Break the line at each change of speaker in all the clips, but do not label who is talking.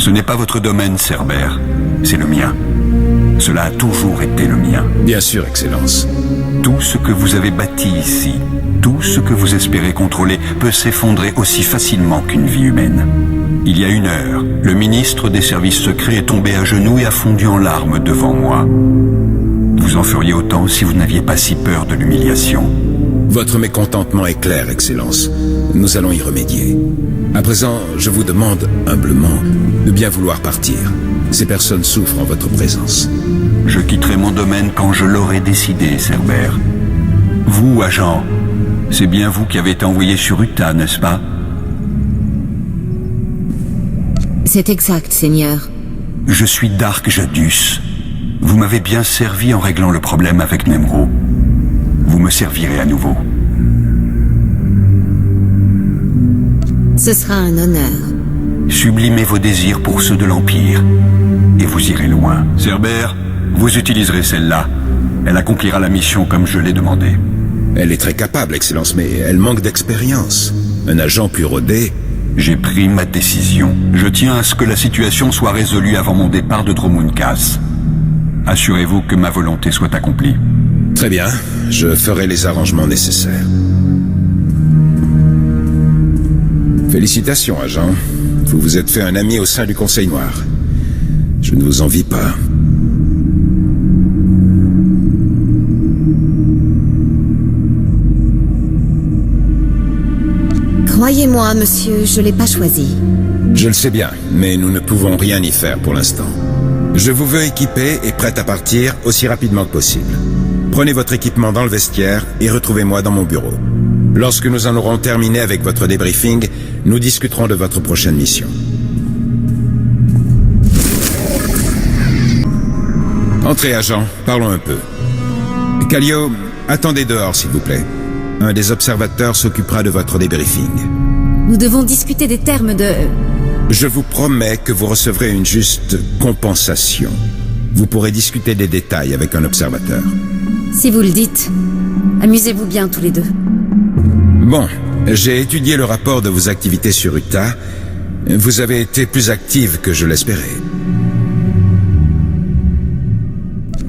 Ce n'est pas votre domaine, Cerbère. C'est le mien. Cela a toujours été le mien.
Bien sûr, Excellence.
Tout ce que vous avez bâti ici, tout ce que vous espérez contrôler, peut s'effondrer aussi facilement qu'une vie humaine. Il y a 1 heure, le ministre des services secrets est tombé à genoux et a fondu en larmes devant moi. Vous en feriez autant si vous n'aviez pas si peur de l'humiliation.
Votre mécontentement est clair, Excellence. Nous allons y remédier. À présent, je vous demande humblement de bien vouloir partir. Ces personnes souffrent en votre présence.
Je quitterai mon domaine quand je l'aurai décidé, Cerbère. Vous, agent, c'est bien vous qui avez été envoyé sur Utah, n'est-ce pas?
C'est exact, Seigneur.
Je suis Dark Jadus. Vous m'avez bien servi en réglant le problème avec Nemro. Vous me servirez à nouveau.
Ce sera un honneur.
Sublimez vos désirs pour ceux de l'Empire, et vous irez loin. Cerbère, vous utiliserez celle-là. Elle accomplira la mission comme je l'ai demandé.
Elle est très capable, Excellence, mais elle manque d'expérience. Un agent plus rodé...
J'ai pris ma décision. Je tiens à ce que la situation soit résolue avant mon départ de Dromunkas. Assurez-vous que ma volonté soit accomplie.
Très bien, je ferai les arrangements nécessaires. Félicitations, agent. Vous vous êtes fait un ami au sein du Conseil Noir. Je ne vous envie pas.
Croyez-moi, monsieur, je l'ai pas choisi.
Je le sais bien, mais nous ne pouvons rien y faire pour l'instant. Je vous veux équipé et prêt à partir aussi rapidement que possible. Prenez votre équipement dans le vestiaire et retrouvez-moi dans mon bureau. Lorsque nous en aurons terminé avec votre débriefing, nous discuterons de votre prochaine mission. Entrez, agent, parlons un peu. Kallio, attendez dehors, s'il vous plaît. Un des observateurs s'occupera de votre débriefing.
Nous devons discuter des termes de...
Je vous promets que vous recevrez une juste compensation. Vous pourrez discuter des détails avec un observateur.
Si vous le dites, amusez-vous bien tous les deux.
Bon, j'ai étudié le rapport de vos activités sur Utah. Vous avez été plus active que je l'espérais.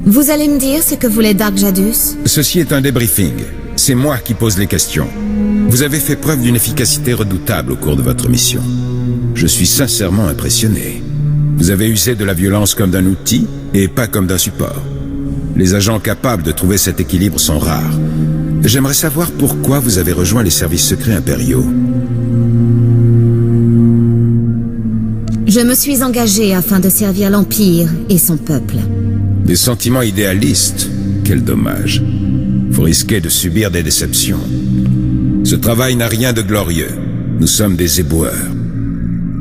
Vous allez me dire ce que voulait Dark Jadus?
Ceci est un débriefing. C'est moi qui pose les questions. Vous avez fait preuve d'une efficacité redoutable au cours de votre mission. Je suis sincèrement impressionné. Vous avez usé de la violence comme d'un outil et pas comme d'un support. Les agents capables de trouver cet équilibre sont rares. J'aimerais savoir pourquoi vous avez rejoint les services secrets impériaux.
Je me suis engagé afin de servir l'Empire et son peuple.
Des sentiments idéalistes, quel dommage. Vous risquez de subir des déceptions. Ce travail n'a rien de glorieux. Nous sommes des éboueurs.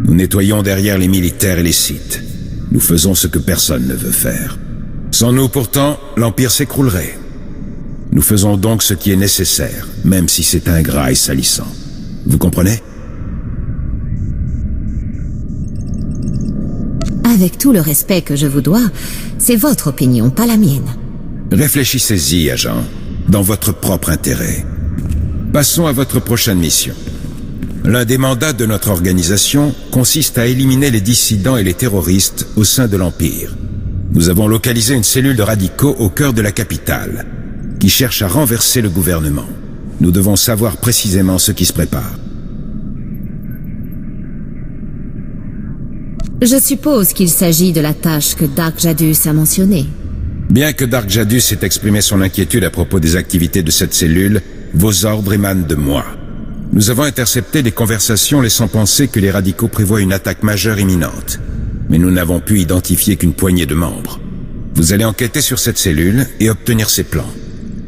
Nous nettoyons derrière les militaires et les sites. Nous faisons ce que personne ne veut faire. Sans nous, pourtant, l'Empire s'écroulerait. Nous faisons donc ce qui est nécessaire, même si c'est ingrat et salissant. Vous comprenez?
Avec tout le respect que je vous dois, c'est votre opinion, pas la mienne.
Réfléchissez-y, agent, dans votre propre intérêt. Passons à votre prochaine mission. L'un des mandats de notre organisation consiste à éliminer les dissidents et les terroristes au sein de l'Empire. Nous avons localisé une cellule de radicaux au cœur de la capitale, qui cherche à renverser le gouvernement. Nous devons savoir précisément ce qui se prépare.
Je suppose qu'il s'agit de la tâche que Dark Jadus a mentionnée.
Bien que Dark Jadus ait exprimé son inquiétude à propos des activités de cette cellule, vos ordres émanent de moi. Nous avons intercepté des conversations laissant penser que les radicaux prévoient une attaque majeure imminente. Mais nous n'avons pu identifier qu'une poignée de membres. Vous allez enquêter sur cette cellule et obtenir ses plans.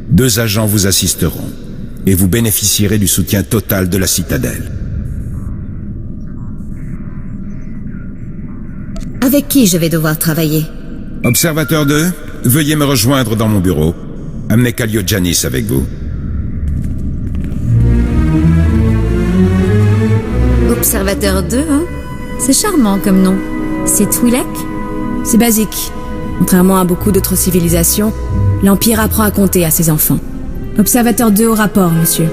2 agents vous assisteront, et vous bénéficierez du soutien total de la citadelle.
Avec qui je vais devoir travailler?
Observateur 2, veuillez me rejoindre dans mon bureau. Amenez Kallio Janis avec vous.
Observateur 2, hein? C'est charmant comme nom. C'est Twi'lek?
C'est basique. Contrairement à beaucoup d'autres civilisations, l'Empire apprend à compter à ses enfants. Observateur 2 au rapport, monsieur.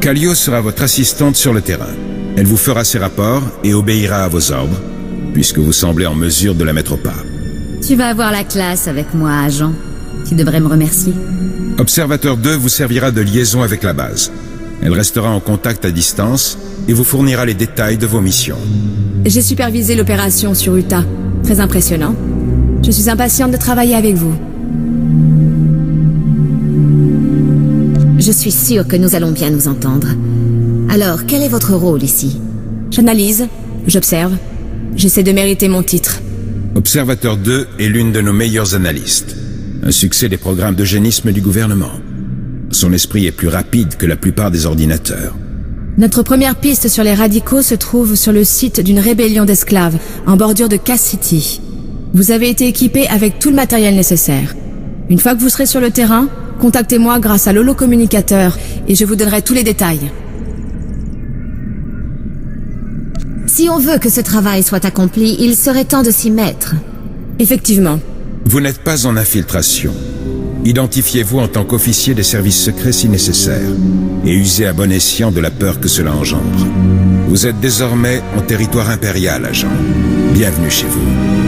Kallio sera votre assistante sur le terrain. Elle vous fera ses rapports et obéira à vos ordres. puisque vous semblez en mesure de la mettre au pas.
Tu vas avoir la classe avec moi, agent. Tu devrais me remercier.
Observateur 2 vous servira de liaison avec la base. Elle restera en contact à distance et vous fournira les détails de vos missions.
J'ai supervisé l'opération sur Utah. Très impressionnant. Je suis impatiente de travailler avec vous.
Je suis sûre que nous allons bien nous entendre. Alors, quel est votre rôle ici?
J'analyse, j'observe, j'essaie de mériter mon titre.
Observateur 2 est l'une de nos meilleures analystes. Un succès des programmes d'eugénisme du gouvernement. Son esprit est plus rapide que la plupart des ordinateurs.
Notre première piste sur les radicaux se trouve sur le site d'une rébellion d'esclaves, en bordure de Cass City. Vous avez été équipé avec tout le matériel nécessaire. Une fois que vous serez sur le terrain, contactez-moi grâce à l'holocommunicateur et je vous donnerai tous les détails.
Si on veut que ce travail soit accompli, il serait temps de s'y mettre.
Effectivement.
Vous n'êtes pas en infiltration. Identifiez-vous en tant qu'officier des services secrets si nécessaire, et usez à bon escient de la peur que cela engendre. Vous êtes désormais en territoire impérial, agent. Bienvenue chez vous.